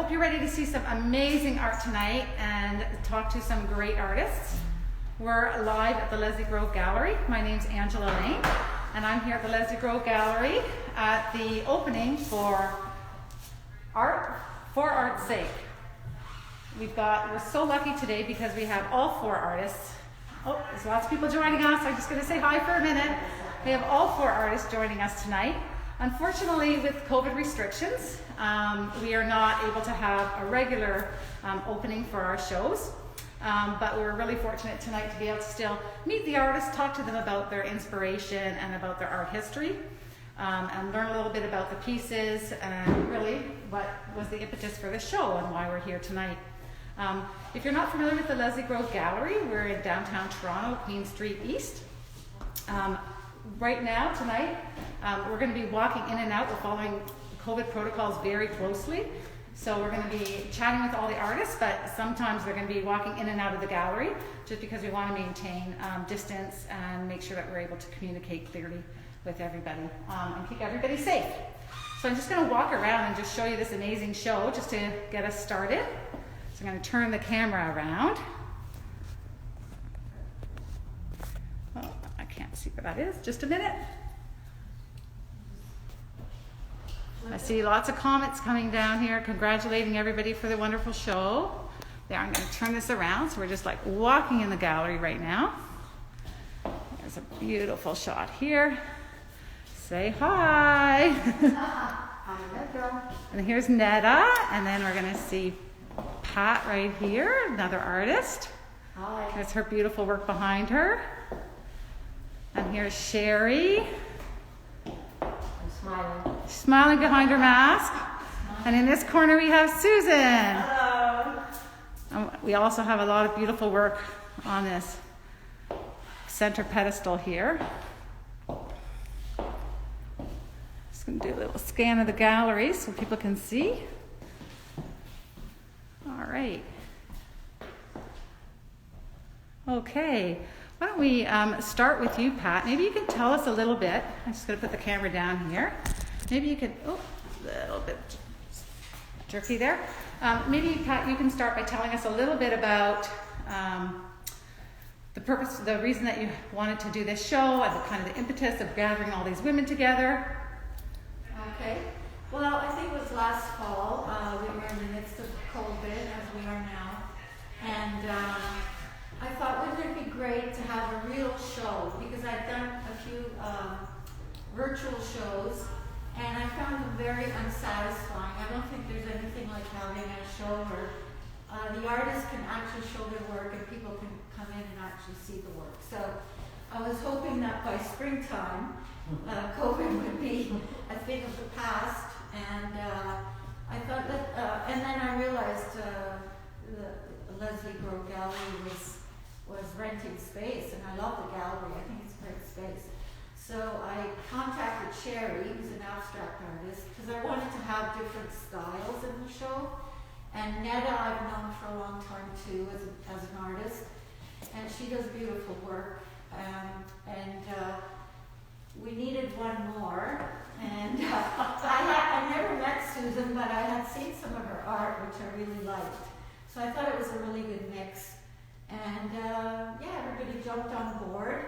hope you're ready to see some amazing art tonight and talk to some great artists. We're live at the Leslie Grove Gallery. My name's Angela Lane, and I'm here at the Leslie Grove Gallery at the opening for Art's Sake. We're so lucky today because we have all four artists. Oh, there's lots of people joining us. I'm just going to say hi for a minute. We have all four artists joining us tonight. Unfortunately, with COVID restrictions, we are not able to have a regular opening for our shows, but we're really fortunate tonight to be able to still meet the artists, talk to them about their inspiration and about their art history, and learn a little bit about the pieces and really what was the impetus for the show and why we're here tonight. If you're not familiar with the Leslie Grove Gallery, we're in downtown Toronto, Queen Street East. Right now, tonight, we're going to be walking in and out. We're following COVID protocols very closely. So we're going to be chatting with all the artists, but sometimes they're going to be walking in and out of the gallery just because we want to maintain distance and make sure that we're able to communicate clearly with everybody and keep everybody safe. So I'm just going to walk around and just show you this amazing show just to get us started. So I'm going to turn the camera around. Oh, I can't see where that is. Just a minute. I see lots of comments coming down here congratulating everybody for the wonderful show. There, I'm going to turn this around so we're just like walking in the gallery right now. There's a beautiful shot here. Say hi. I'm Nedda. And here's Nedda, and then we're going to see Pat right here, another artist. Hi. There's her beautiful work behind her. And here's Cherie. I'm smiling. Smiling behind her mask. And in this corner we have Susan. Hello. We also have a lot of beautiful work on this center pedestal here. Just going to do a little scan of the gallery so people can see. All right. Okay. Why don't we start with you, Pat? Maybe you can tell us a little bit. I'm just going to put the camera down here. Maybe you could, a little bit jerky there. Maybe, Pat, you can start by telling us a little bit about the purpose, the reason that you wanted to do this show, and the kind of the impetus of gathering all these women together. Okay. Well, I think it was last fall. We were in the midst of COVID, as we are now. And I thought, wouldn't it be great to have a real show? Because I've done a few virtual shows, and I found them very unsatisfying. I don't think there's anything like having a show where the artists can actually show their work and people can come in and actually see the work. So I was hoping that by springtime, COVID would be a thing of the past. And I thought that, and then I realized the Leslie Grove Gallery was renting space, and I love the gallery. I think it's a great space. So I contacted Cherie, who's an abstract artist, because I wanted to have different styles in the show. And Nedda I've known for a long time too as an artist, and she does beautiful work. And we needed one more. And I never met Susan, but I had seen some of her art, which I really liked. So I thought it was a really good mix. And everybody jumped on board,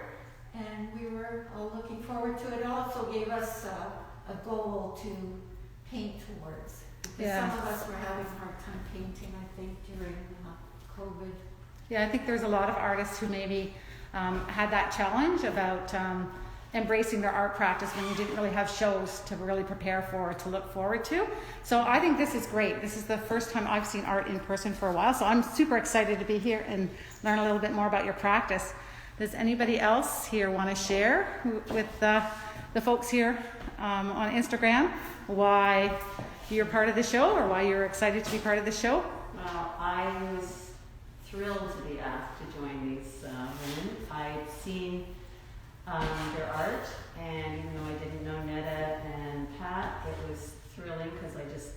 and we were all looking forward to it. It also gave us a goal to paint towards. Because some of us were having a hard time painting, I think, during COVID. Yeah, I think there's a lot of artists who maybe had that challenge about embracing their art practice when you didn't really have shows to really prepare for or to look forward to. So I think this is great. This is the first time I've seen art in person for a while, so I'm super excited to be here and learn a little bit more about your practice. Does anybody else here want to share with the folks here on Instagram why you're part of the show or why you're excited to be part of the show? Well, I was thrilled to be asked to join these women. I'd seen their art, and even though I didn't know Nedda and Pat, it was thrilling because I just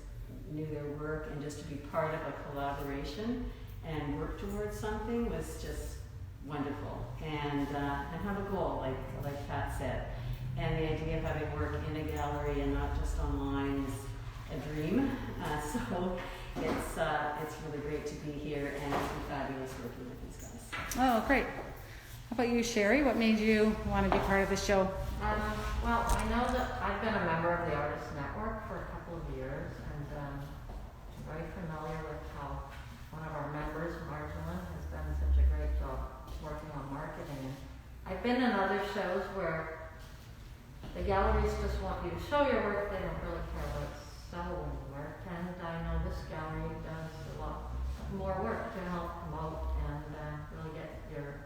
knew their work, and just to be part of a collaboration and work towards something was just wonderful. And have a goal, like Pat said. And the idea of having work in a gallery and not just online is a dream. So It's really great to be here, and it's been fabulous working with these guys. Oh, great. How about you, Cherie? What made you want to be part of the show? Well, I know that I've been a member of the Artist Network for a couple of years, and I'm very familiar with how one of our members, Marjolin, has done such a great job working on marketing. And I've been in other shows where the galleries just want you to show your work, they don't really care about selling work, and I know this gallery does a lot more work to help promote and really get your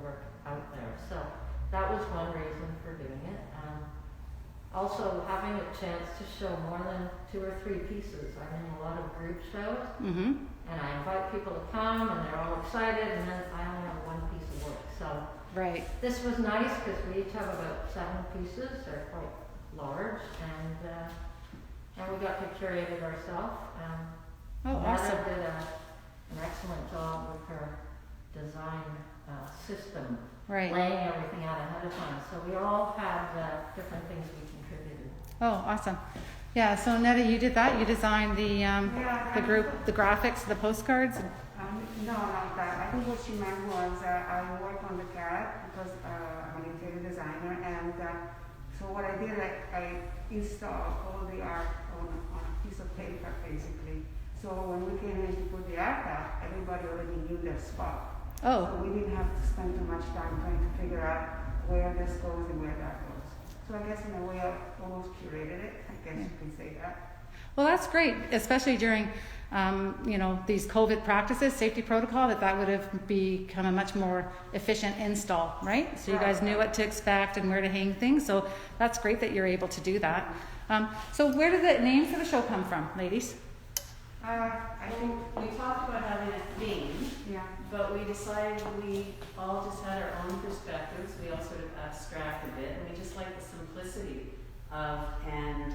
work out there. So that was one reason for doing it. Also, having a chance to show more than 2 or 3 pieces. I'm in a lot of group shows, Mm-hmm. and I invite people to come, and they're all excited, and then I only have 1 piece of work. So Right. this was nice because we each have about 7 pieces. They're quite large, and we got to curate it ourselves. Oh, awesome. Nedda did an excellent job with her design system, Right. laying everything out ahead of time. So we all had different things we contributed. Oh, awesome. Yeah, so Nedda, you did that? You designed the group, the graphics, the postcards? No, not that. I think what she meant was I work on the CAD because I'm an interior designer, and so what I did, I installed all the art on a piece of paper, basically. So when we came in to put the art up, everybody already knew their spot. Oh, So we didn't have to spend too much time trying to figure out where this goes and where that goes. So I guess in a way I almost curated it. I guess you can say that. well, that's great, especially during, these COVID practices, safety protocol, that would have become a much more efficient install, right? So you guys knew what to expect and where to hang things. So that's great that you're able to do that. So where did the name for the show come from, ladies? I think, We talked about having a theme, yeah. but we decided we all just had our own perspectives. We all sort of abstract a bit, and we just like the simplicity of, and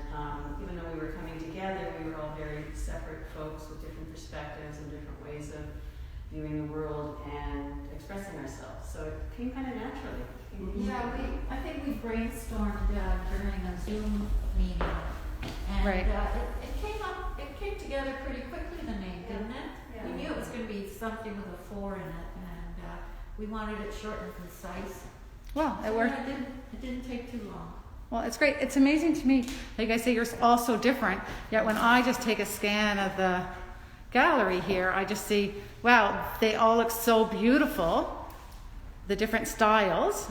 even though we were coming together, we were all very separate folks with different perspectives and different ways of viewing the world and expressing ourselves. So it came kind of naturally. Yeah, I think we brainstormed during a Zoom meeting, and Right. it came together pretty quickly, the name, didn't it? Yeah. We knew it was going to be something with a 4 in it, and we wanted it short and concise. Well, it So worked. It didn't take too long. Well, it's great. It's amazing to me. Like I say, you're all so different. Yet when I just take a scan of the gallery here, I just see, wow, they all look so beautiful. The different styles,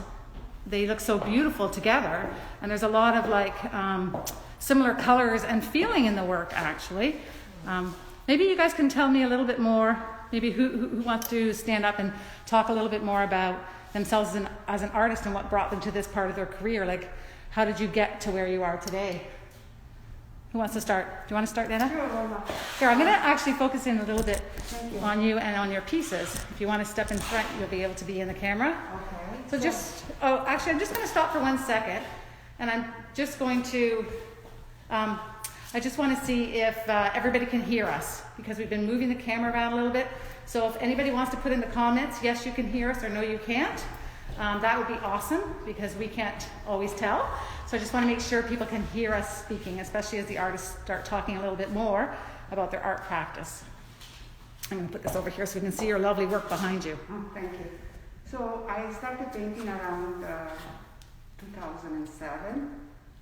they look so beautiful together. And there's a lot of similar colors and feeling in the work, actually. Maybe you guys can tell me a little bit more. Maybe who wants to stand up and talk a little bit more about themselves as an artist and what brought them to this part of their career. Like, how did you get to where you are today? Who wants to start? Do you want to start, Nedda? Sure, well, Here, I'm going to actually focus in a little bit thank you. on you and on your pieces. If you want to step in front, you'll be able to be in the camera. Okay. So actually, I'm just going to stop for 1 second, and I'm just going to, I just want to see if everybody can hear us, because we've been moving the camera around a little bit. So if anybody wants to put in the comments, yes, you can hear us, or no, you can't. That would be awesome, because we can't always tell. So I just want to make sure people can hear us speaking, especially as the artists start talking a little bit more about their art practice. I'm going to put this over here so we can see your lovely work behind you. Oh, thank you. So I started painting around 2007,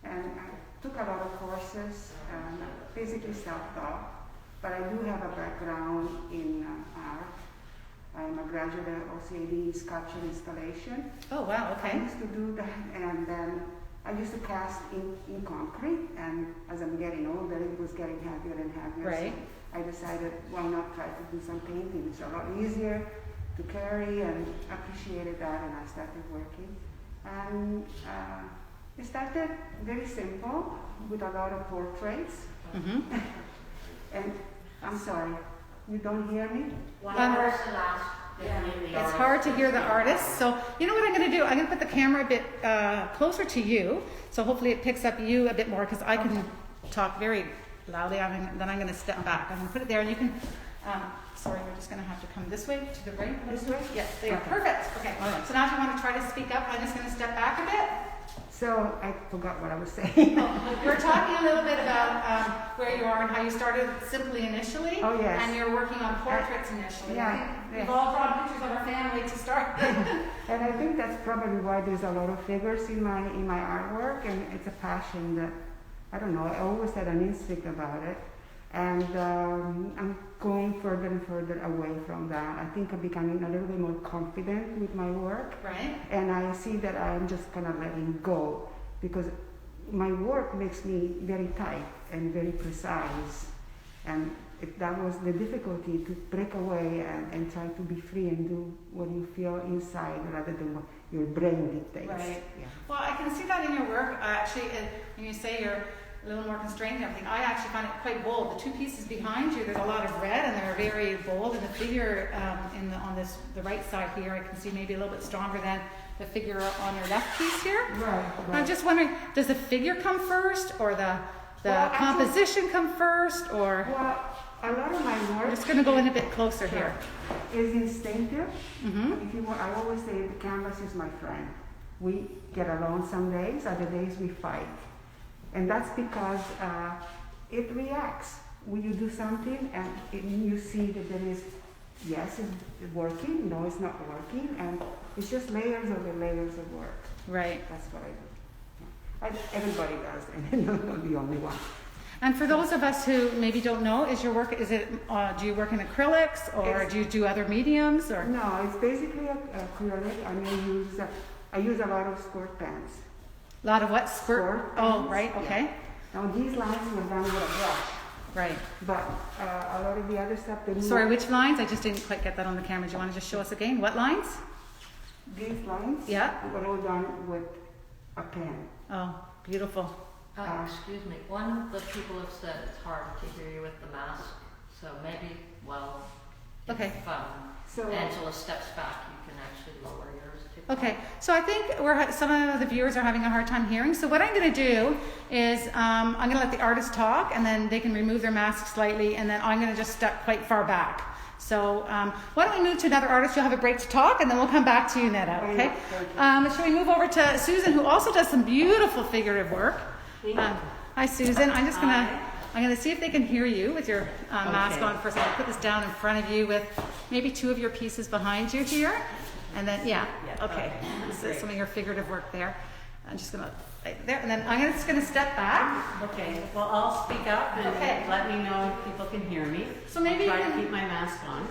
and I took a lot of courses, basically self-taught, but I do have a background in art. I'm a graduate of OCAD sculpture installation. Oh, wow, I okay. used to do that, and then I used to cast in concrete, and as I'm getting older, it was getting heavier and heavier. Right. So I decided, why not try to do some painting? It's a lot easier to carry, and appreciated that, and I started working. And it started very simple with a lot of portraits. Mm-hmm. And I'm sorry, you don't hear me? One Um, person asked if you knew the It's hard to artist. hear the artist. So you know what I'm going to do? I'm going to put the camera a bit closer to you. So hopefully it picks up you a bit more, because I can talk very loudly. Then I'm going to step back. I'm going to put it there, and you can, sorry, we're just going to have to come this way to the right. This way? Yes, there. Okay. Perfect. Okay. All right. So now if you want to try to speak up, I'm just going to step back a bit. So I forgot what I was saying. We're talking a little bit about where you are and how you started simply initially. Oh, yes. And you're working on portraits initially. Yeah, We've yes. all drawn pictures of our family to start with. And I think that's probably why there's a lot of figures in my artwork, and it's a passion that, I don't know, I always had an instinct about it. And I'm going further and further away from that. I think I'm becoming a little bit more confident with my work. Right. And I see that I'm just kind of letting go, because my work makes me very tight and very precise. And that was the difficulty, to break away and try to be free and do what you feel inside rather than what your brain dictates. Right. Yeah. Well, I can see that in your work. Actually, when you say you're a little more constrained and everything, I actually find it quite bold. The two pieces behind you, there's a lot of red and they're very bold. And the figure on the right side here, I can see maybe a little bit stronger than the figure on your left piece here. Right. I'm just wondering, does the figure come first, or the Well, actually- composition come first, or? Well, a lot of my work I'm just going to go in a bit closer Sure. here. is instinctive. Mm-hmm. If you want, I always say the canvas is my friend. We get along some days, other days we fight. And that's because it reacts. When you do something and you see that there is, yes, it's working, no, it's not working, and it's just layers over layers of work. Right. That's what I do. Everybody does, and I'm not the only one. And for those of us who maybe don't know, do you work in acrylics, or do you do other mediums, or? No, it's basically acrylic. I use a lot of squirt pens. A lot of what? Squirt Oh, pens. right, okay. Yeah. Now these lines were done with a brush, Right. but a lot of the other stuff, Sorry, which lines? I just didn't quite get that on the camera. Do you want to just show us again? What lines? these lines Yeah. were all done with a pen. Oh, beautiful. Excuse me, one of the people have said it's hard to hear you with the mask, so maybe, Okay. if So Angela steps back, you can actually lower yours too. Okay, so I think some of the viewers are having a hard time hearing. So what I'm going to do is I'm going to let the artist talk, and then they can remove their mask slightly, and then I'm going to just step quite far back. So why don't we move to another artist? You'll have a break to talk, and then we'll come back to you, Nedda. Okay? Shall we move over to Susan, who also does some beautiful figurative work? Hi, Susan. I'm going to see if they can hear you with your mask on first. I'm going to put this down in front of you with maybe two of your pieces behind you here. And then, okay. This is some of your figurative work there. I'm just going to, right there. And then I'm just going to step back. Okay, well, I'll speak up and Okay. let me know if people can hear me. So maybe I'll you try can- to keep my mask on.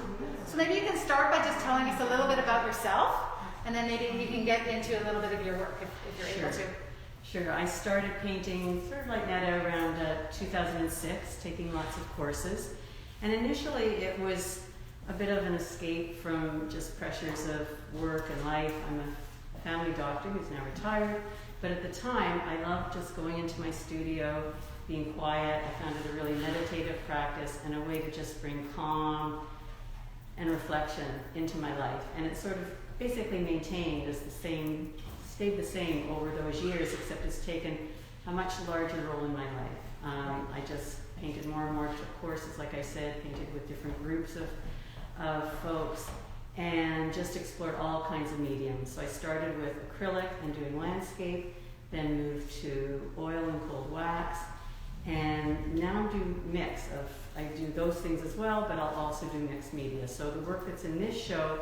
So maybe you can start by just telling us a little bit about yourself, and then maybe you can get into a little bit of your work if you're able to. Sure, I started painting sort of like Nedda around 2006, taking lots of courses. And initially it was a bit of an escape from just pressures of work and life. I'm a family doctor who's now retired, but at the time I loved just going into my studio, being quiet. I found it a really meditative practice and a way to just bring calm and reflection into my life. And it sort of basically maintained as stayed the same over those years, except it's taken a much larger role in my life. I just painted more and more, took courses, like I said, painted with different groups of folks, and just explored all kinds of mediums. So I started with acrylic and doing landscape, then moved to oil and cold wax, and now do mix of, I do those things as well, but I'll also do mixed media. So the work that's in this show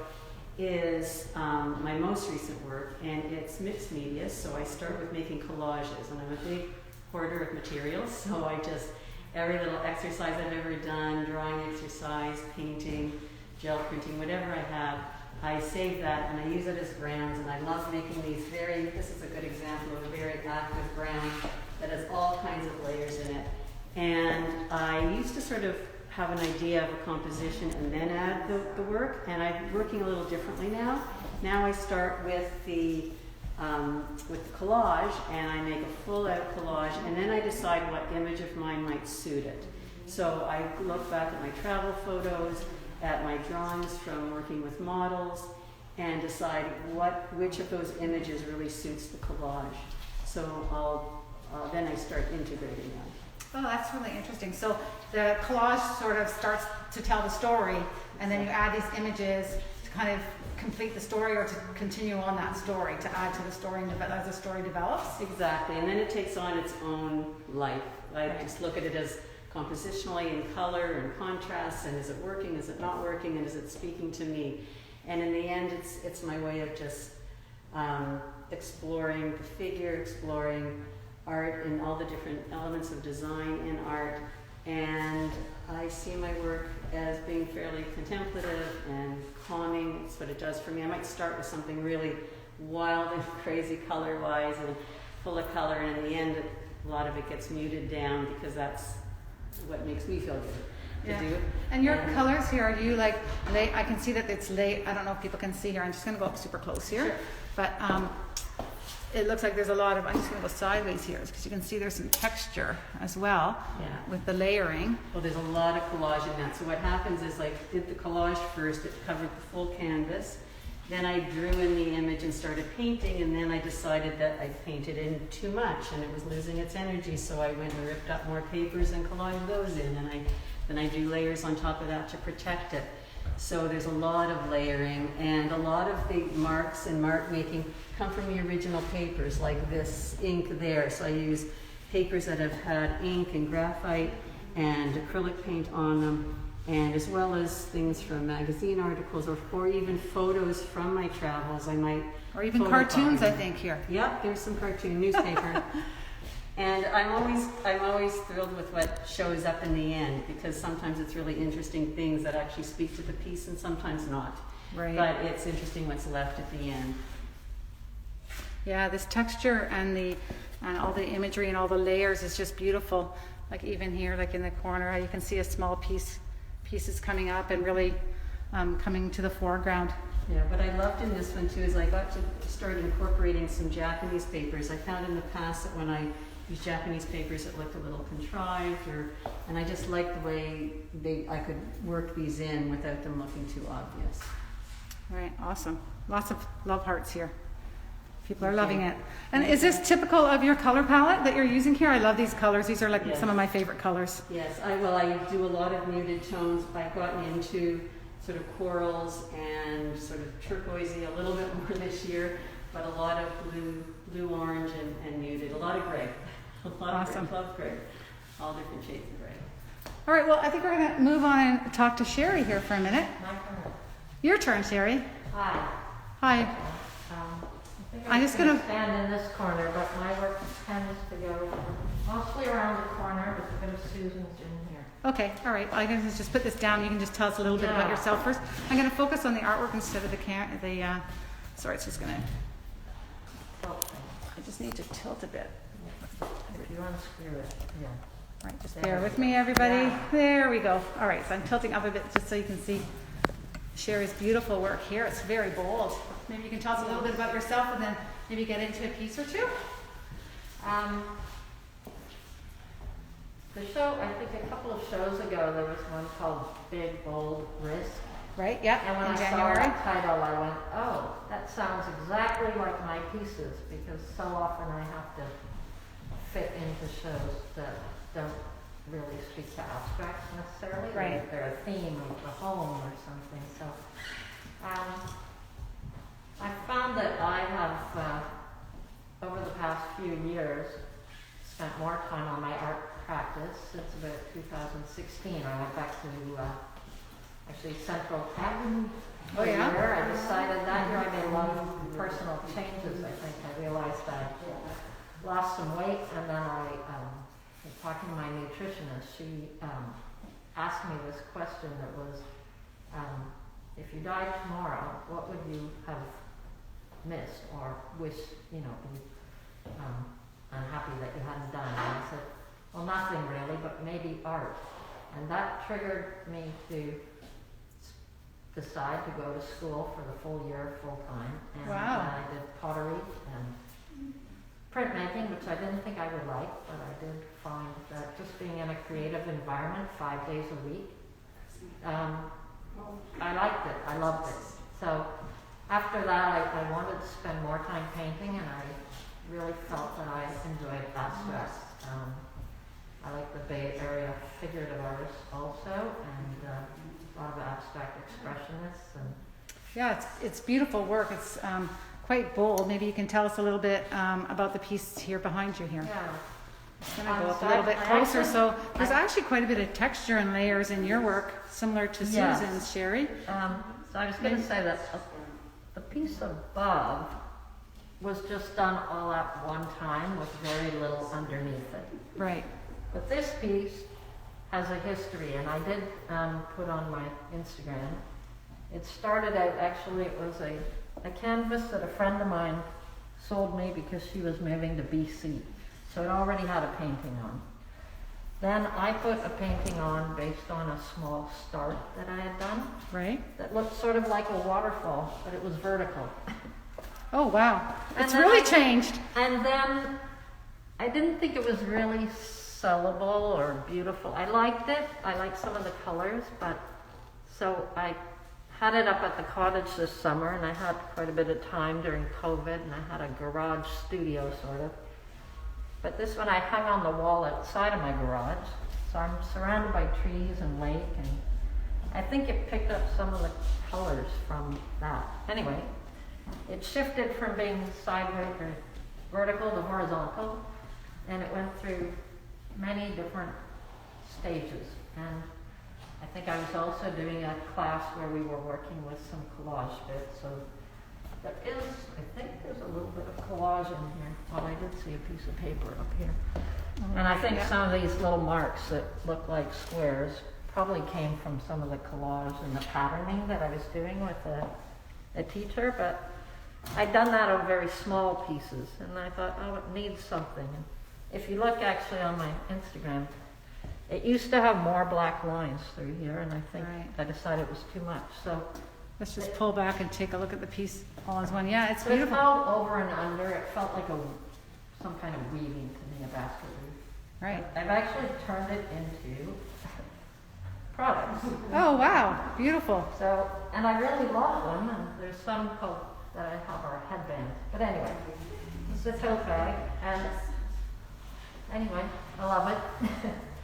is my most recent work, and it's mixed media. So I start with making collages, and I'm a big hoarder of materials, so I just, every little exercise I've ever done, drawing exercise, painting, gel printing, whatever I have, I save that and I use it as grounds, and I love making these this is a good example of a very active ground that has all kinds of layers in it. And I used to sort of have an idea of a composition and then add the work, and I'm working a little differently now. Now I start with the collage, and I make a full-out collage, and then I decide what image of mine might suit it. So I look back at my travel photos, at my drawings from working with models, and decide which of those images really suits the collage. So then I start integrating them. Oh, that's really interesting. So the collage sort of starts to tell the story, and then you add these images to kind of complete the story or to continue on that story, to add to the story as the story develops. Exactly, and then it takes on its own life. I just look at it as compositionally in color and contrast, and is it working, is it not working, and is it speaking to me? And in the end, it's my way of just exploring the figure, exploring art and all the different elements of design in art. And I see my work as being fairly contemplative and calming. It's what it does for me. I might start with something really wild and crazy color-wise and full of color, and in the end, a lot of it gets muted down because that's what makes me feel good to do. And your colors here, are you like late? I can see that it's late. I don't know if people can see here. I'm just going to go up super close here. Sure. But it looks like there's a lot of, I'm just going to go sideways here because you can see there's some texture as well with the layering. Well, there's a lot of collage in that. So what happens is, like, did the collage first, it covered the full canvas. Then I drew in the image and started painting, and then I decided that I painted in too much and it was losing its energy, so I went and ripped up more papers and collaged those in, and then I drew layers on top of that to protect it. So there's a lot of layering, and a lot of the marks and mark making come from the original papers, like this ink there. So I use papers that have had ink and graphite and acrylic paint on them, and as well as things from magazine articles or even photos from my travels. I might or even cartoons, I think, here. Yep, there's some cartoon newspaper. And I'm always thrilled with what shows up in the end, because sometimes it's really interesting things that actually speak to the piece and sometimes not. Right. But it's interesting what's left at the end. Yeah, this texture and all the imagery and all the layers is just beautiful. Like even here, like in the corner, you can see a small pieces coming up and really coming to the foreground. Yeah, what I loved in this one too is I got to start incorporating some Japanese papers. I found in the past that when I used Japanese papers, it looked a little contrived, and I just liked the way I could work these in without them looking too obvious. Right, awesome. Lots of love hearts here. People are loving it. And is this typical of your color palette that you're using here? I love these colors. These are like some of my favorite colors. Yes, I do a lot of muted tones. I've gotten into sort of corals and sort of turquoisey a little bit more this year, but a lot of blue, orange, and muted. A lot of gray. Awesome. Gray. Love gray. All different shades of gray. All right, well, I think we're going to move on and talk to Cherie here for a minute. My turn. Your turn, Cherie. Hi. Hi. I'm just going to stand in this corner, but my work tends to go mostly around the corner with a bit of Susan's in here. Okay, all right. Well, I can just put this down. You can just tell us a little bit about yourself first. I'm going to focus on the artwork instead of sorry, it's just going to, I just need to tilt a bit. If you unscrew it, yeah. All right, just bear with me, everybody. Yeah. There we go. All right, so I'm tilting up a bit just so you can see Cherie's beautiful work here. It's very bold. Maybe you can tell us a little bit about yourself and then maybe get into a piece or two. The show, I think a couple of shows ago, there was one called Big Bold Risk. Right, yeah, And when in I January. saw that title, I went, oh, that sounds exactly like my pieces, because so often I have to fit into shows that don't really speak to abstracts necessarily. Right. They're a theme of the home or something. So I found that I have, over the past few years, spent more time on my art practice. Since about 2016, I went back to actually Central Avenue. Oh, yeah? Year. I decided that year I made a lot of personal changes. I think I realized I lost some weight, and then I was talking to my nutritionist. She asked me this question that was, if you died tomorrow, what would you have missed or wish, be unhappy that you hadn't done? And I said, well, nothing really, but maybe art. And that triggered me to decide to go to school for the full year, full time. And I did pottery and printmaking, which I didn't think I would like, but I did find that just being in a creative environment 5 days a week, I liked it. I loved it. So after that, I wanted to spend more time painting, and I really felt that I enjoyed abstract. I like the Bay Area figurative artists also, and a lot of abstract expressionists. And Yeah, it's beautiful work. It's quite bold. Maybe you can tell us a little bit about the piece here behind you here. Yeah. It's gonna go up So a little bit I closer. actually- So there's actually quite a bit of texture and layers in your work, similar to Yes. Susan's, Cherie. So I was going to say that the piece above was just done all at one time with very little underneath it. Right. But this piece has a history, and I did put on my Instagram. It started out, actually, it was a canvas that a friend of mine sold me because she was moving to BC. So it already had a painting on. Then I put a painting on based on a small start that I had done Right. that looked sort of like a waterfall, but it was vertical. Oh wow. And It's then really I- changed. And then I didn't think it was really sellable or beautiful. I liked it. I liked some of the colors, but so I had it up at the cottage this summer, and I had quite a bit of time during COVID, and I had a garage studio sort of. But this one I hung on the wall outside of my garage, so I'm surrounded by trees and lake, and I think it picked up some of the colors from that. Anyway, it shifted from being sideways or vertical to horizontal, and it went through many different stages. And I think I was also doing a class where we were working with some collage bits, so there is, I think there's a little bit of collage in here. Well, I did see a piece of paper up here. And I think Yeah. some of these little marks that look like squares probably came from some of the collage and the patterning that I was doing with a teacher, but I'd done that on very small pieces, and I thought, oh, it needs something. And if you look actually on my Instagram, it used to have more black lines through here, and I think Right. I decided it was too much. So Let's just pull back and take a look at the piece all as one. Yeah, it's but it beautiful. felt over and under. It felt like some kind of weaving to me, a basket weave. Right. I've actually turned it into products. Oh wow, beautiful. So, and I really love them. And there's some called that I have are headbands. But anyway, it's a tote bag, and anyway, I love it.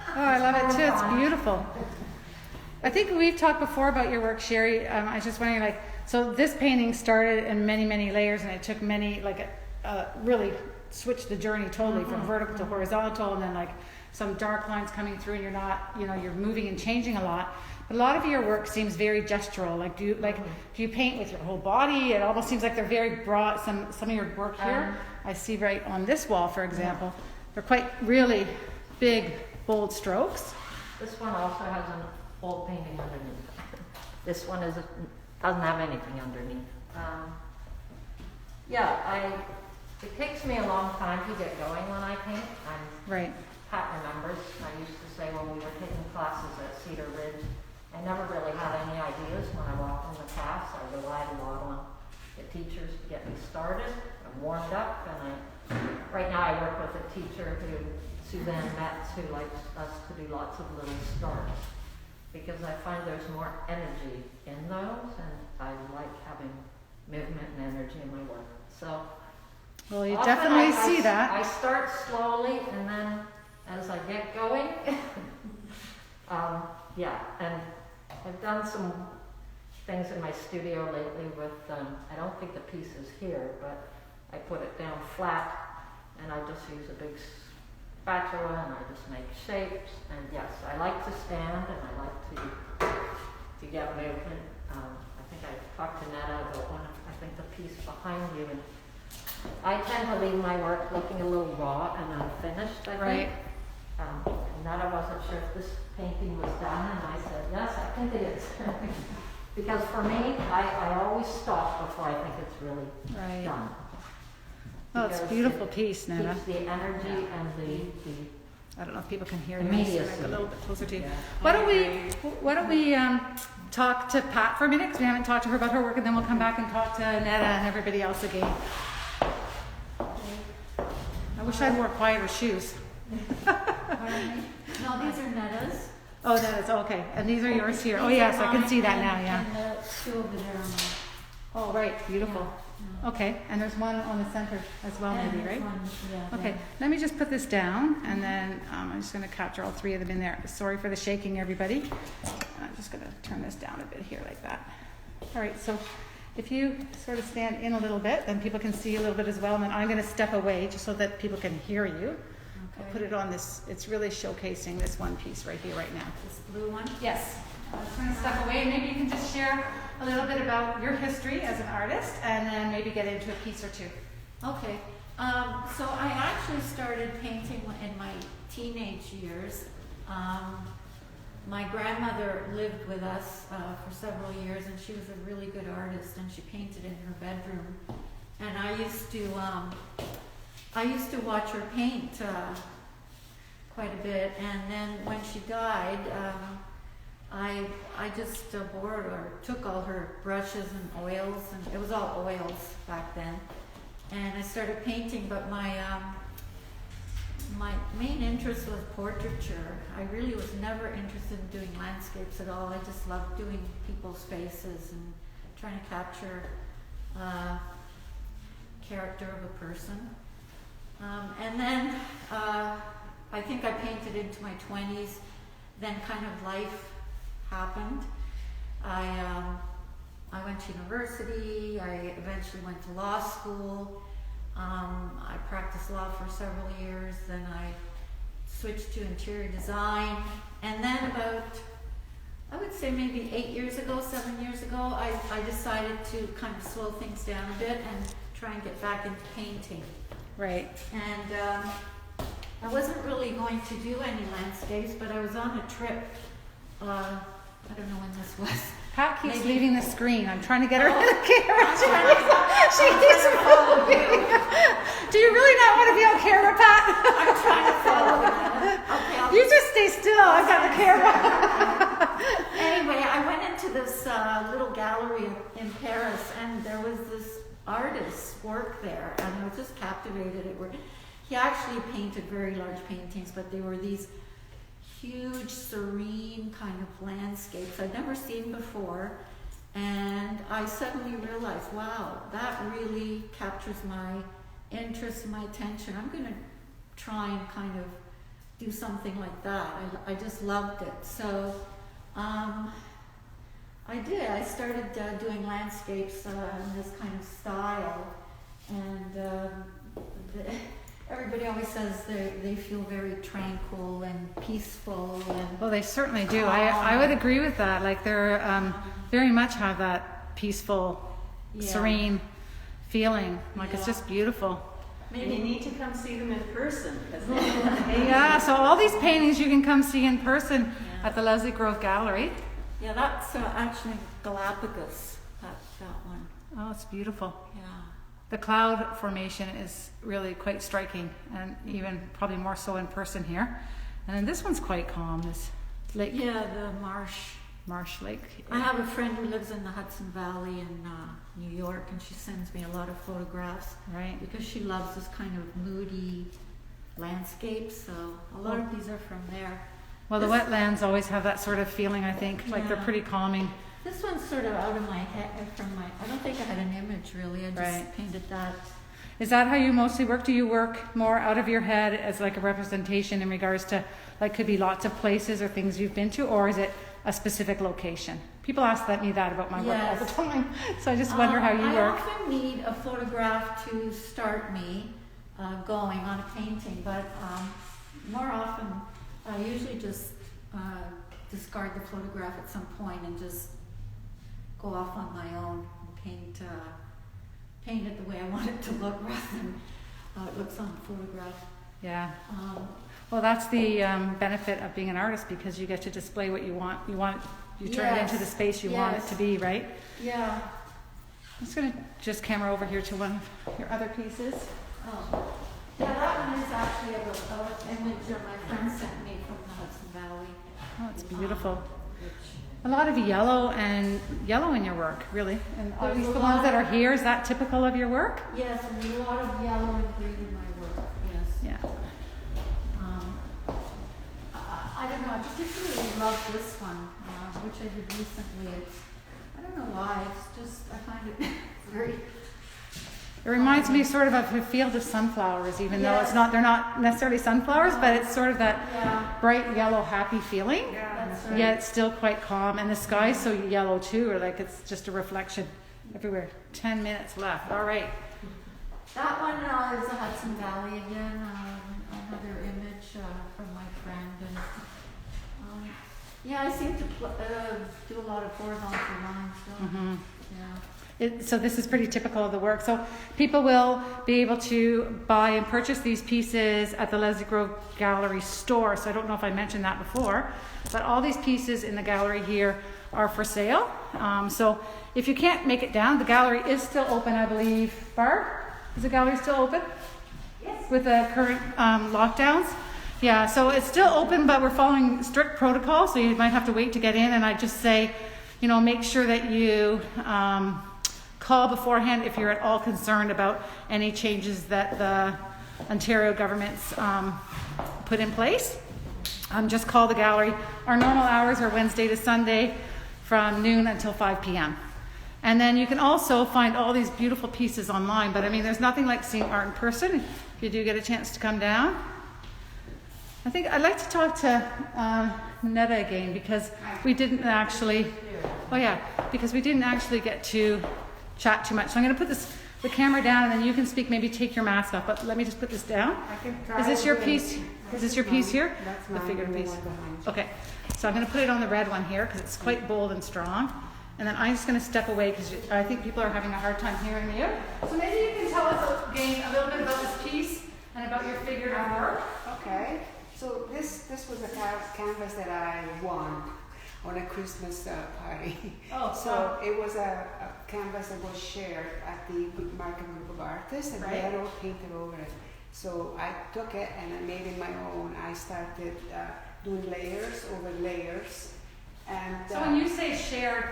Oh, I love it too. It's beautiful. I think we've talked before about your work, Cherie. I was just wondering, like, so this painting started in many, many layers, and it took many, like, really switched the journey totally from vertical to horizontal, and then like some dark lines coming through, and you're not, you're moving and changing a lot. But a lot of your work seems very gestural. Like, do you paint with your whole body? It almost seems like they're very broad. Some of your work here, I see right on this wall, for example, they're quite really big, bold strokes. This one also has an old painting underneath. This one doesn't have anything underneath. It takes me a long time to get going when I paint. Right. Pat remembers, I used to say when we were taking classes at Cedar Ridge, I never really had any ideas when I walked in the class. I relied a lot on the teachers to get me started. I warmed up, and right now I work with a teacher Suzanne Metz, who likes us to do lots of little starts, because I find there's more energy in those, and I like having movement and energy in my work. So Well, you often definitely I see that. I start slowly, and then as I get going, and I've done some things in my studio lately with, I don't think the piece is here, but I put it down flat, and I just use a big spatula, and I just make shapes. And yes, I like to stand, and I like to get movement. I think I talked to Nedda about the piece behind you, and I tend to leave my work looking a little raw and unfinished, I think. Right. Nedda wasn't sure if this painting was done, and I said, yes, I think it is. Because for me, I always stop before I think it's really Right. done. Oh, it's a Because beautiful it piece, Nedda. keeps the energy and the I don't know if people can hear Immediacy. you. Just a little bit closer to you. Yeah. Why don't we talk to Pat for a minute, because we haven't talked to her about her work, and then we'll come back and talk to Nedda and everybody else again. I wish I had more quieter shoes. Pardon me? No, these are Nedda's. Oh, Nedda's, okay. And these are yours here. Oh, yes, I can see that now, yeah. And the two over there on the. Oh, right, beautiful. Okay, and there's one on the center as well, and maybe, this right? one, yeah, Okay, let me just put this down, and then I'm just going to capture all three of them in there. Sorry for the shaking, everybody. I'm just going to turn this down a bit here like that. All right, so If you sort of stand in a little bit, then people can see a little bit as well. And then I'm going to step away just so that people can hear you. I'll put it on this. It's really showcasing this one piece right here, right now. This blue one? Yes. I'm just going to step away. Maybe you can just share a little bit about your history as an artist, and then maybe get into a piece or two. Okay. So I actually started painting in my teenage years. My grandmother lived with us for several years, and she was a really good artist, and she painted in her bedroom. And I used to watch her paint quite a bit. And then when she died, I just borrowed or took all her brushes and oils, and it was all oils back then. And I started painting, but my main interest was portraiture. I really was never interested in doing landscapes at all. I just loved doing people's faces and trying to capture character of a person. And then I think I painted into my 20s. Then kind of life happened. I went to university. I eventually went to law school. I practiced law for several years. Then I switched to interior design. And then about, I would say maybe 7 years ago, I decided to kind of slow things down a bit and try and get back into painting. Right. And I wasn't really going to do any landscapes, but I was on a trip. I don't know when this was. Pat keeps Maybe- leaving the screen. I'm trying to get her in the camera. She I'm keeps trying to follow moving. Do you really not want to be on camera, Pat? I'm trying to follow you. Okay, I'll You just stay still. I've got the camera. Anyway, I went into this little gallery in Paris, and there was this artist's work there, and I was just captivated. He actually painted very large paintings, but they were these huge, serene kind of landscapes I'd never seen before. And I suddenly realized, wow, that really captures my interest and my attention. I'm going to try and kind of do something like that. I just loved it. So I did. I started doing landscapes in this kind of style. And everybody always says they feel very tranquil and peaceful. And Well, they certainly do. I would agree with that. Like they're very much have that peaceful, Yeah. serene feeling. Like it's Yeah. just beautiful. And you need to come see them in person. Yeah, so all these paintings you can come see in person Yeah. at the Leslie Grove Gallery. Yeah, that's actually Galapagos, that one. Oh, it's beautiful. Yeah. The cloud formation is really quite striking, and even probably more so in person here. And then this one's quite calm, this lake, Yeah, the marsh lake. I have a friend who lives in the Hudson Valley in New York, and she sends me a lot of photographs Right. because she loves this kind of moody landscape. So a lot of these are from there. Well, the wetlands always have that sort of feeling, I think. Like they're Yeah. pretty calming. This one's sort of out of my head. I don't think I had an image really. I just Right. painted that. Is that how you mostly work? Do you work more out of your head as like a representation in regards to, like, could be lots of places or things you've been to, or is it a specific location? People ask me that about my work all the Yes. time, so I just wonder how you I work. often need a photograph to start me going on a painting, but more often I usually just discard the photograph at some point and just go off on my own and paint it the way I want it to look rather than how it looks on the photograph. Yeah. Well, that's the benefit of being an artist, because you get to display what you want. You turn it into the space you want it Yes. to be, right? Yeah. I'm just going to just camera over here to one of your other pieces. Oh. Yeah, that one is actually an image that my friend sent me from the Hudson Valley. Oh, it's beautiful. Which A lot of yellow in your work, really. And at There's least a the ones lot that of- are here, is that typical of your work? Yes, and a lot of yellow and green in my work, yes. Yeah. I don't know, I particularly love this one, which I did recently. I don't know why, it's just, I find it very, It reminds me sort of a field of sunflowers, even though Yes. they're not necessarily sunflowers, but it's sort of that yeah, bright yellow, happy feeling. Yeah. that's right. Yet it's still quite calm, and the sky's so yellow too, or like it's just a reflection. everywhere. 10 minutes left. All right. That one is the Hudson Valley again. Another image from my friend, and yeah, I seem to do a lot of horizontal lines. So, Mm-hmm. yeah. So this is pretty typical of the work. So people will be able to buy and purchase these pieces at the Leslie Grove Gallery store. So I don't know if I mentioned that before, but all these pieces in the gallery here are for sale. So if you can't make it down, the gallery is still open, I believe. Barb, is the gallery still open? Yes. With the current lockdowns? Yeah, so it's still open, but we're following strict protocol, so you might have to wait to get in. And I just say, make sure that you call beforehand if you're at all concerned about any changes that the Ontario government's put in place. Just call the gallery. Our normal hours are Wednesday to Sunday from noon until 5 p.m. And then you can also find all these beautiful pieces online, but I mean, there's nothing like seeing art in person if you do get a chance to come down. I think I'd like to talk to Nedda again because we didn't actually, because we didn't actually get to chat too much. So I'm going to put the camera down and then you can speak, maybe take your mask off, but let me just put this down. I can try. Is this your piece? Is this your piece here? That's The mine, figured the piece. one behind you. Okay, so I'm going to put it on the red one here because it's quite bold and strong. And then I'm just going to step away because I think people are having a hard time hearing you. So maybe you can tell us again a little bit about this piece and about your figurative work. Okay. So this was a canvas that I won on a Christmas party. Oh, so it was a canvas that was shared at the Market Group of Artists, and they had all painted over it. So I took it and I made it my own. I started doing layers over layers. And So when you say shared,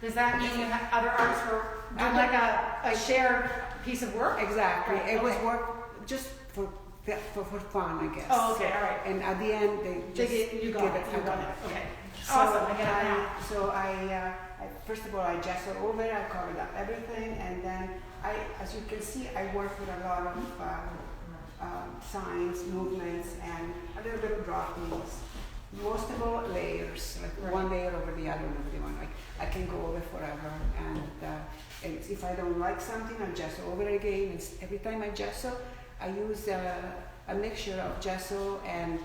does that mean you have other artists were doing like a shared piece of work? exactly, Right, it was okay. work just for fun, I guess. Oh, okay, all right. And at the end, they just You got give it. I You got got it. Okay. So Awesome. I get it now. So I first of all I gesso over it. I covered up everything, and then as you can see, I work with a lot of signs, movements, and a little bit of droppings. Most of all layers, like one layer over the other, like I can go over forever. And if I don't like something, I gesso over it again. And every time I gesso, I use a mixture of gesso and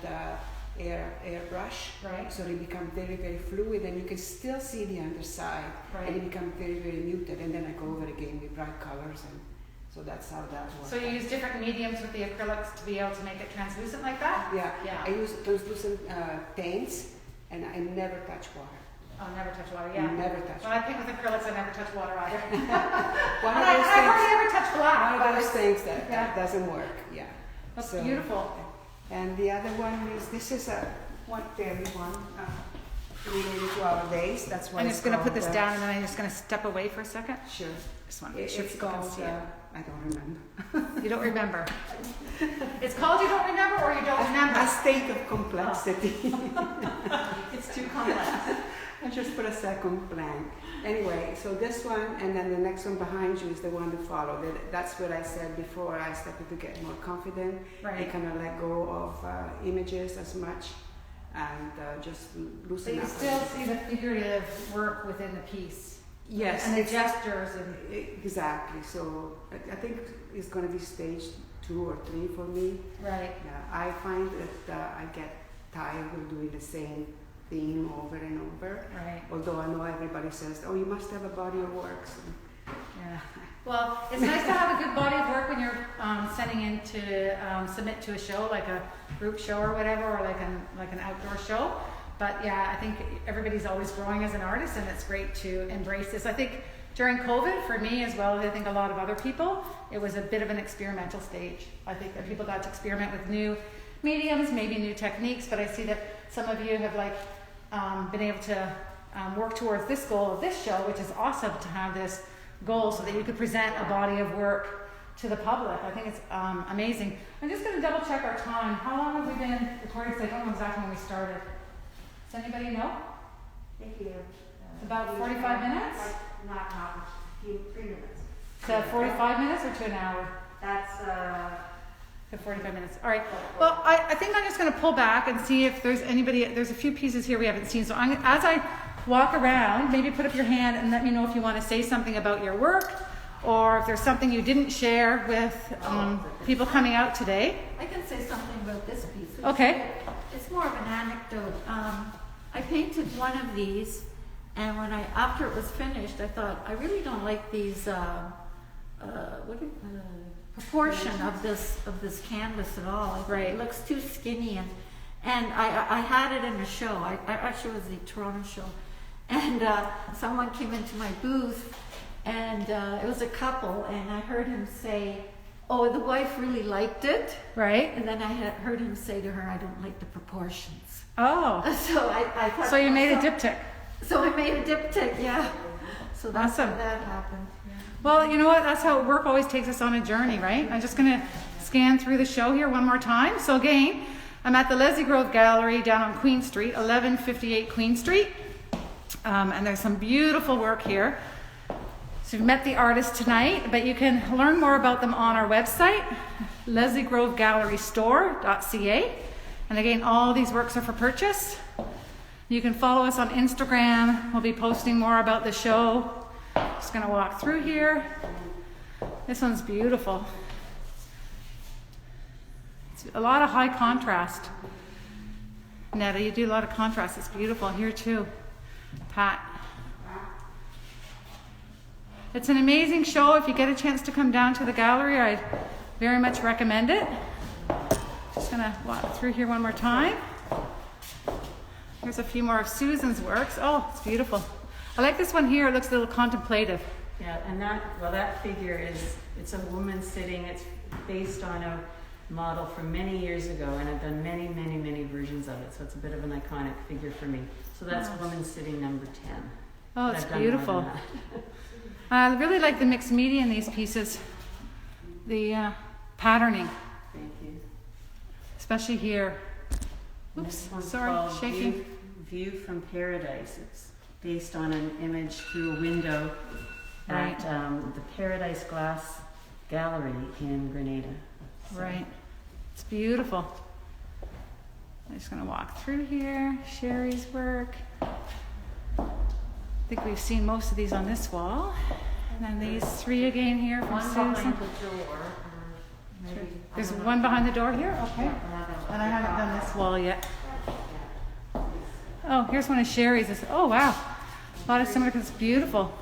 airbrush, Right. so they become very, very fluid, and you can still see the underside, Right. and they become very, very muted. And then I go over again with bright colors, and so that's how that works. So you use different mediums with the acrylics to be able to make it translucent like that? Yeah, Yeah. I use translucent paints, and I never touch water. Oh, never touch water, yeah. Never touch When I paint with acrylics, I never touch water either. One And of those I hardly things. ever touch black. One of those things that Yeah. doesn't work. Yeah. That's So- beautiful. And the other one is this is a fairy one related to our days. That's why I'm it's just going to put called, this down and then I'm just going to step away for a second. Sure. Just want to make sure It's people can called. see it. I don't remember. You don't remember. It's called You Don't Remember or You Don't A Remember? state of complexity. It's too complex. I just put a second blank. Anyway, so this one and then the next one behind you is the one to follow. That's what I said before. I started to get more confident. I Right. kind of let go of images as much and just So loosen you up. still see the figurative work within the piece. Yes, And the it's- gestures and exactly. So I think it's going to be stage 2 or 3 for me. right. Yeah, I find that I get tired of doing the same theme over and over. Right. Although I know everybody says, "Oh, you must have a body of work." So, Yeah. Well, it's nice to have a good body of work when you're sending in to submit to a show, like a group show or whatever, or like an outdoor show. But yeah, I think everybody's always growing as an artist, and it's great to embrace this. I think during COVID, for me as well as I think a lot of other people, it was a bit of an experimental stage. I think that people got to experiment with new mediums, maybe new techniques, but I see that some of you have been able to work towards this goal of this show, which is awesome to have this goal so that you could present a body of work to the public. I think it's amazing. I'm just going to double check our time. How long have we been recording? Because I don't know exactly when we started. Does anybody know? thank you. About 45 minutes? Not 3 minutes. To 45 minutes or to an hour? That's To 45 minutes. All right. Well, I think I'm just going to pull back and see if there's anybody. There's a few pieces here we haven't seen. So as I walk around, maybe put up your hand and let me know if you want to say something about your work, or if there's something you didn't share with people coming out today. I can say something about this piece. Okay. It's more of an anecdote. I painted one of these, and after it was finished, I thought, I really don't like these proportion of this canvas at all. I thought Right. It looks too skinny, and I had it in a show. I actually was the Toronto show, and someone came into my booth, and it was a couple, and I heard him say, "Oh, the wife really liked it," Right? and then I heard him say to her, "I don't like the proportions." Oh, So I thought. so you made a diptych. So I made a diptych, yeah. So that's Awesome. how that happened. Yeah. Well, you know what? That's how work always takes us on a journey, right? I'm just going to scan through the show here one more time. So again, I'm at the Leslie Grove Gallery down on Queen Street, 1158 Queen Street. And there's some beautiful work here. So you've met the artists tonight, but you can learn more about them on our website, lesliegrovegallerystore.ca. And again, all these works are for purchase. You can follow us on Instagram. We'll be posting more about the show. Just going to walk through here. This one's beautiful. It's a lot of high contrast. Nedda, you do a lot of contrast. It's beautiful here too. Pat. It's an amazing show. If you get a chance to come down to the gallery, I very much recommend it. Just going to walk through here one more time. Here's a few more of Susan's works. Oh, it's beautiful. I like this one here. It looks a little contemplative. Yeah, and that figure it's a woman sitting. It's based on a model from many years ago, and I've done many, many, many versions of it. So it's a bit of an iconic figure for me. So that's woman sitting number 10. Oh, it's I've done more beautiful. than that. I really like the mixed media in these pieces. The patterning, Thank you. especially here. And Oops, this one's sorry, called shaking. View from Paradise. It's based on an image through a window Right. at the Paradise Glass Gallery in Grenada. So- Right. It's beautiful. I'm just going to walk through here. Cherie's work. I think we've seen most of these on this wall. And then these three again here from One Susan. behind the door, or maybe. There's one behind the door here? Okay. Yeah, And I haven't done this wall yet. Oh, here's one of Cherie's. Oh, wow. A lot of similar, because it's beautiful.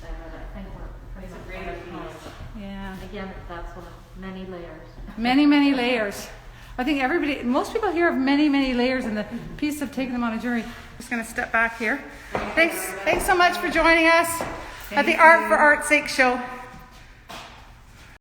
I think we're pretty much great at a piece. time. Yeah. Again, that's one of many layers. Many, many layers. I think most people here have many, many layers, and the piece have taken them on a journey. Just going to step back here. Thanks so much for joining us at the Art for Art's Sake show.